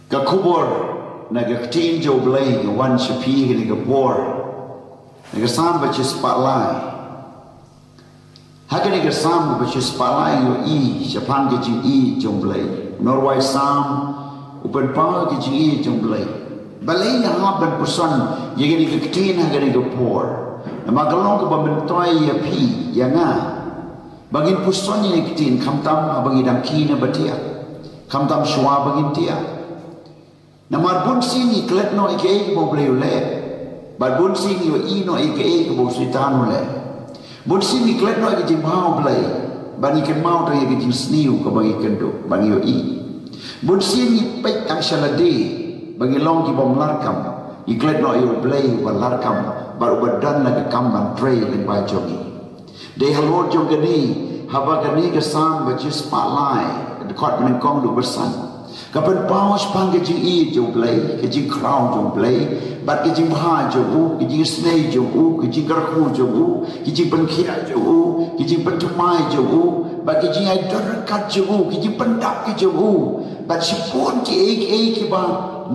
ka khubor na ga tin jo blai ga wan shapi ga ga bor na ga sam ba chis pa lai ha ga sam ba chis pa lai yo i japan ga ji i jong blai norway sam upan pa ga ji i jong blai balai na ha ban pusan ye ga tin ha ga ga bor na magalong ka ba ben toy ya pi ya nga bagin pusan ye tin kham tam bagi dam ki na batia kham tam shwa bagin tia na mar bun sin ni klet no ike bo bleu le ba bun sin yo i no ike bo sitanu le bun sin ni klet no ike jim hau blai ba ni ken mau to ike jim sniu ko bagi kendo bagi yo i bun sin ni pek ang shalade bagi long ki bom larkam i klet no yo blai ba larkam ba ubadan la ka kam ban tray le ba jogi de halor jogani haba gani ka sam ba jis pa lai de kot men kong du bersan kapan paus pang ke jing i jo blai ke jing crown jo blai bat ke jing ha jo u ke jing snei jo u ke jing karku jo u ke jing pen khia jo u ke jing pen tumai jo u bat ke jing ai dor kat jo u ke jing pen dak ke jo u bat sipon ke ke ba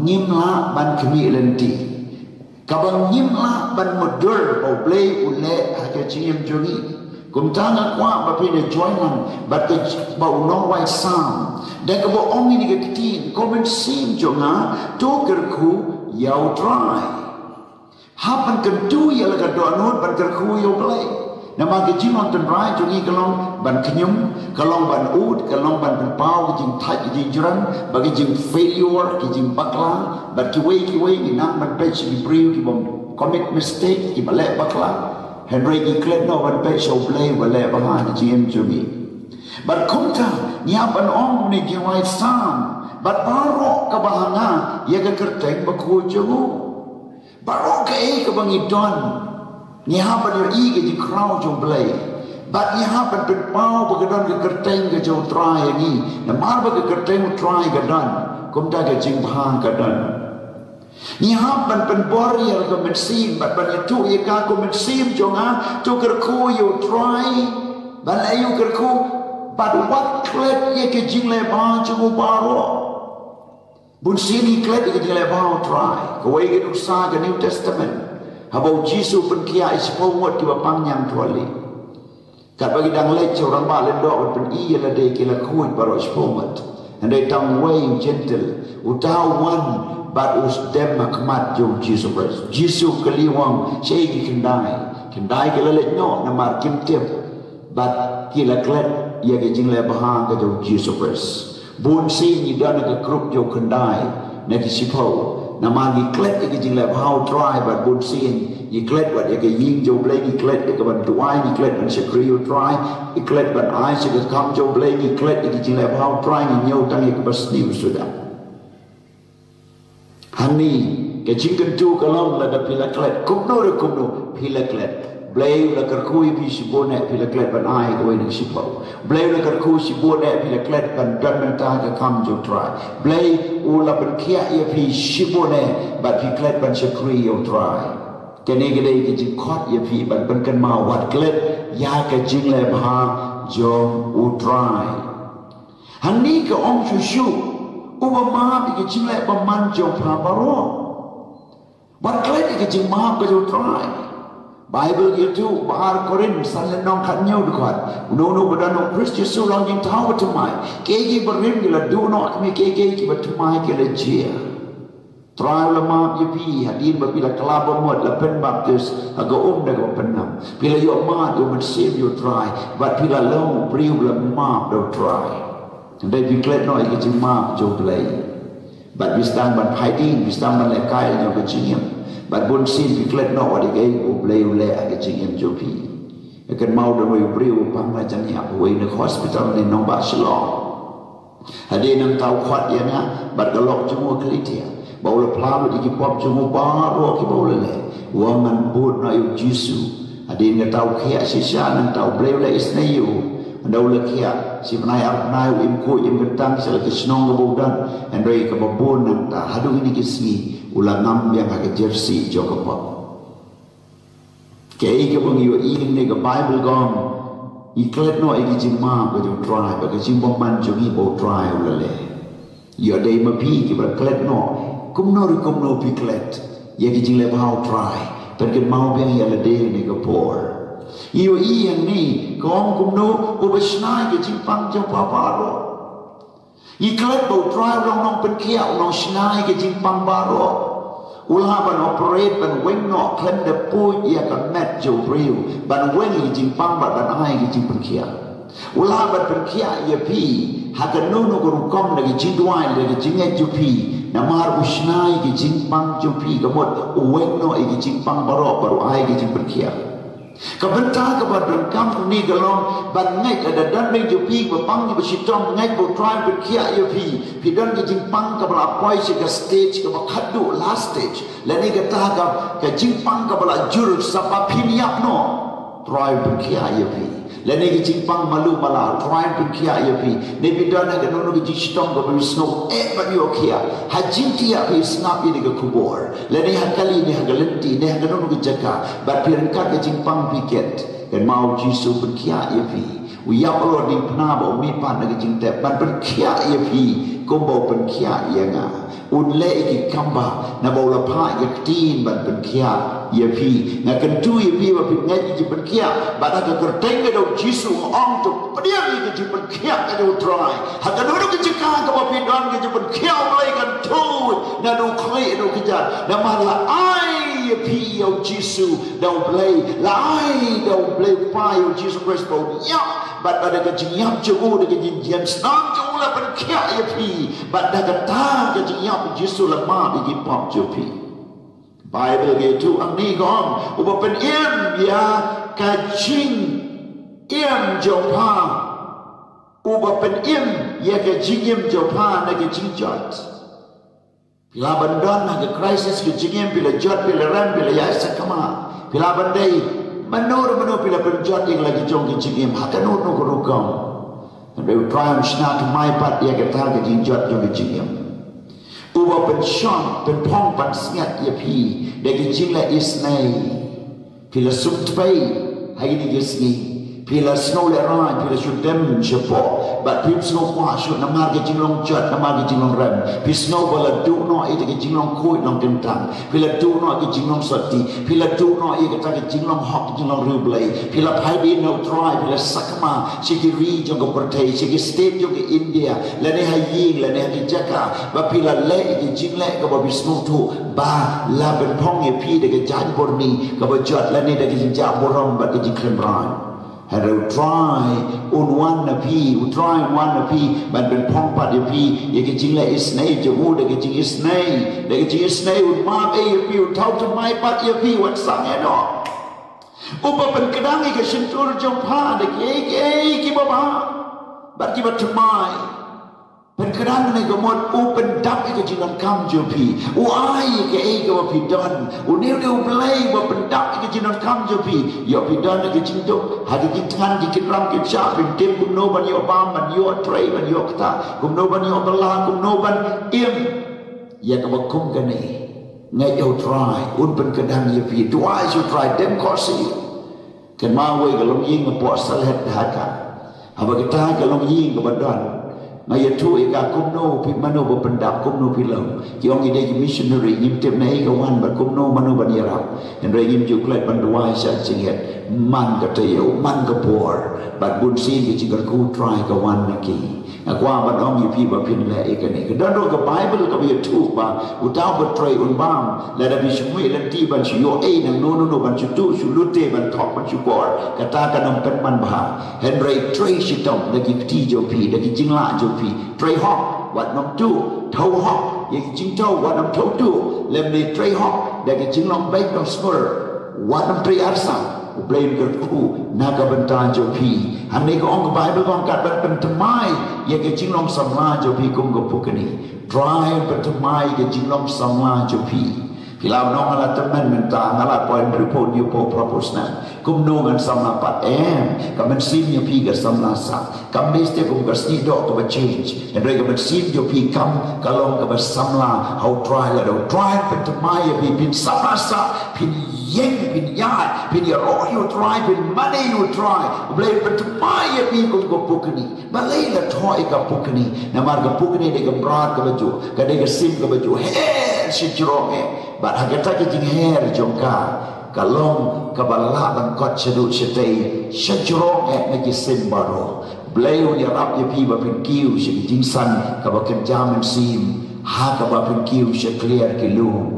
nyim la ban kemi lenti kabang nyim la ban modur bo blai u le ha ke jing jo ni kum tanga kwa ba pe ne join man bat ke ba u no wai sam dan kebo ong ini ketin komen sim jonga to kerku yau try hapan kentu ya laga do anut ban kerku yau play nama ke jing on ten rai jongi kalong ban kenyum kalong ban ud kalong ban pau ke jing thai ke jing juran bagi jing failure ke jing bakla bat ki wei ni nak ban page ki briu ki bom commit mistake ki bale bakla Henry ki klet no ban page show play bale bahan jing jongi bat kumta nyapan om ni jiwai sam bat barok kabahanga ya ke kerteng baku jogu barok ke bangi don nyapan yo i ke di crown jong blai bat nyapan pen pau bagadon ke kerteng ke jo try ni na mar ba ke kerteng try ke don kumta ke jing bhang ke don nyapan pen borial ke metsim bat ban tu ye ka ko metsim jonga tu kerku yo try ban ayu kerku but what klet ye ke jing le ba chu baro bun sini klet ye ke jing le ba try ko ye ke sa ke new testament habau jisu pen kia is po ngot ki ba pang yang tuali kat bagi dang le chu rang ba le do pen i la de ke la khu baro is po ngot and they tang way gentle utau one but us dem makmat jo jisu Christ jisu kaliwang sei ki kendai ke le no na mar kim tip but ki la klet ia ke jing le bahang ke jo Jesus Christ bun si ni dan ke group jo kendai ne ki sipo na ma ni klet ke jing le bahau try but bun si ni klet wat ke ying jo blai ni klet ke ban tuai ni klet ban sekri yo try ni klet ban ai se ke kam jo blai ni klet ke jing le bahau try ni nyau tang ke bas ni sudah hani ke jing kan tu kalong la da pila klet kumno pila klet Blay la kerkui pi sibone pi la klet ban ai ko ni sipo blay la kerku sibone pi la klet ban dan menta ka kam jo try blay u la ban kia ya pi sibone bat pi klet ban sekri yo try kene gede ki ji khot ya pi ban kan ma wat klet ya ka jing le bha jo u try hani ka om shu u ba ma pi ki jing le ba man jo pha baro wat klet ki jing ma ka jo try Bible itu bahar Korin salen nong kat nyau dekat. Uno badano Christ so long in tower to my. Kegi berim gila do not me kegi ki batumai gila jia. Trial lama yepi hadin babila kelaba mod la pen baptis aga daga penam. Bila yo ma do men save you try but bila long priu la ma do try. And they declare no iki ma jo play. But we stand ban hiding we stand ban lekai yo ke jingim. But bun sin pi klet no wadi gay o blay ule ake jingim jopi. Akan mau dan wayu priu pang la jani apa wayu nak hospital ni nong ba shalom. Hadi nang tau khot ya na bat galok jumu klitia. Bau la plam di ki pop jumu baro ki bau le. Wangan bud na yu jisu. Hadi nang tau kia sisa nang tau blay ule isnayu. Andau la kia si penai arnai im ko im gentang sel ke snong ke dan and rei ke babon nang ta hadu ini kisi ulang ngam yang ke jersey jo ke pop ke ke bang yo in ne ke bible gom i klet no e ki jima ko jo try ba ke jim bom man jo ni bo try ulale ya dei ma pi ki ba klet no kumno pi klet ya ki jing le bao try pen ke mau beng ya le de ni ko por iyo i yang ni kong kumno u ba shnai ke jing pang jo pa pa ro i klet bo try long nong pen kia long shnai ke jing pang ba ro ulah ban operate ban weng no klet de pu ya ka met jo riu ban weng ke jing pang ba ban ai ke jing pen kia ulah ban pen kia ya pi hakan no ko kom lagi jingwai lagi jingat jupi namar usnai ki jingpang jupi gamot uweng no ki jingpang baru ai ki jing berkia kabenta ka badran kam ni galong ban ngai ada dan ning jupi bapang ni besitom ngai bo try berkia yupi pidan ki jingpang ka bala poi si ka stage ka khadu last stage lani ka ta ka jingpang ka bala jur sapa phiniap no try berkia yupi lani ki jingpang malu mala try berkia yupi ne bidan ka no ki jistom ka bisno ba yo kia hajin tia ki snap ni ka kubor lani hakali ni hagalenti ne ka no ki jaka ba piran ka jingpang piket kan mau jisu berkia yupi uyap lo di penabo mi pan ki jingte ban berkia yupi kombo berkia yanga unle ki kamba na bola pa yaktin ban berkia yepi na kentu yepi wa pingai ji berkia bada ka kerteng do jisu ong to pedia ki ji berkia ka do try haka do ki jika ka wa pindon ki ji berkia mulai kan tu na do khai do kijat na mala ai yepi yo jisu do play lai do play pa yo jisu Christ bo ya bat ada ka jinyam jugu de ki jiam snam jugu la berkia yepi bada ka ta ka jinyam jisu la ma di pop jupi Bible gitu ang ni gom uba pen im ya kajing im jopa uba pen im ya kajing im jopa na kajing jot pila bandon na ke crisis kajing im pila jot pila ram pila ya sakama pila bandai manur pila pen jot yang lagi jong kajing im hakanur no kurukam and they would try and snap to my part ya kata kajing jot jong kajing im uba pen shon pen pong pan sngat ya pi dagi jingla isnai pila sumtpai hari ni gisni pila snow le rai pila shudem chepo but pip snow kwa shud namar ke jinglong jat namar ke jinglong ram pi snow bala du no ite ke jinglong kuit long tentang pila du no ke jinglong sati pila du no ite ke jinglong hok jinglong rublai pila pai di no try pila sakma sigi region ko pertai sigi state jo ke India lane hayi lane ha jaka ba pila le ke jingle ke ba snow tu ba la ben pong ye pi de ke jan borni ke ba jat lane de ke ja borom ba ke jinglem ran had to try on one na pi try one na pi but ben pong pa de pi ye ke jingle isnai jo mu de ke jing isnai un ma e ye pi tau to mai pat ye pi wat sang e no upa pen kedang ke sentur jong pa de ke ki baba bat ki bat mai pen kedang ne gomot open dap ke jingan kam jo pi u ai ke e ke pi don u ne play ba pen dap ke jingan kam jo pi yo pi don ke jing do ha ki tan ki kram ke cha pen tem kum no ban yo bam ban yo tray ban yo kata kum no ban yo bala kum no ban im ya ka ba kum ke ne ngai yo try un pen kedang ye pi twice you try dem kosi kan ma we ka long yin ko sal het ha ka aba kita ka long yin ko badon ngai tu e ka kum no pi mano ba pendap kum no pi long yong ide ki missionary yim tem nei ka wan ba kum no mano ban yara en re yim ju klet ban duai sa ching het man ka te yo man ka por bat bun sin ki jing ku try ka wan na ki kwa ban ong yi pi ba pin le e ka ni ka dan ro ka bible ka bi tu ba utau ba tray un bam la da bi shmui lan ti ban shi yo e nang no ban shi tu shu lu te ban thok ban shi por ka ta ka nam pen man ba hen re tray shi tom da ki ti jo pi da ki jing la jo pi tray hok wat nam tu thau hok ye ki jing thau wat nam thau tu lem ni tray hok da ki jing long bai dong smur wat nam tray arsa blame ke ku naga bentan jo pi hamni ko ong bible ko kat ben temai ye ke jinglong samla jo pi kum ko pukani try ben temai ke jinglong samla jo pi Pilau nong ala temen mentang ala poin berpon yu po proposna. Kum nongan samna pat kamen sim yu pi ga samna sa. Kam mesti kum ga snido to change. And rega men sim yu pi kam kalong ga samla how try la do try pet maya pi pin samna sa pin yeng pin ya pin ya ro you try pin money you try. Blay pet maya pi kum go pukni. Balay la toy ga pukni. Namar ga pukni de ga brat ga baju. Ga de ga sim ga baju. He si jrong But hagata ke jing her jongka kalong kabala dan kot sedut setei sejrong nagi simbaro bleu ya rap ya pi ba pin kiu se jing san ka ba ken jaman sim ha ka ba pin kiu se clear ki lu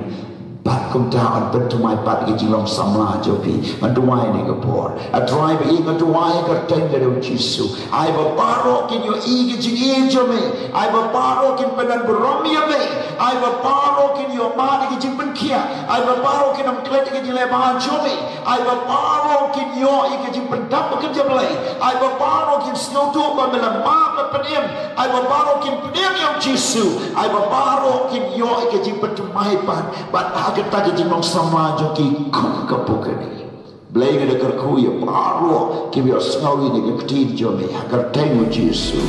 bat kum ta on bet to my pat ke jing long samla jopi manduai ni ka por a drive e ka duai ka tenge de jisu ai ba paro kin yo e ke jing e jome ai ba paro kin penan bromi me ai ba paro kin yo ma ke jing pen kia ai ba paro kin am klet ke jing le ba jome ai ba paro kin yo e ke jing pen dap ke jable ai ba paro kin snow to ba mela ma ba penem ai ba paro kin penem yo jisu ai ba paro kin yo e ke jing pen to my pan but kita ke jing long sama joki kum ka pukani blay ke de kar khu ya paro ke bi asnawi ne ke pti jome hakar tengu jisu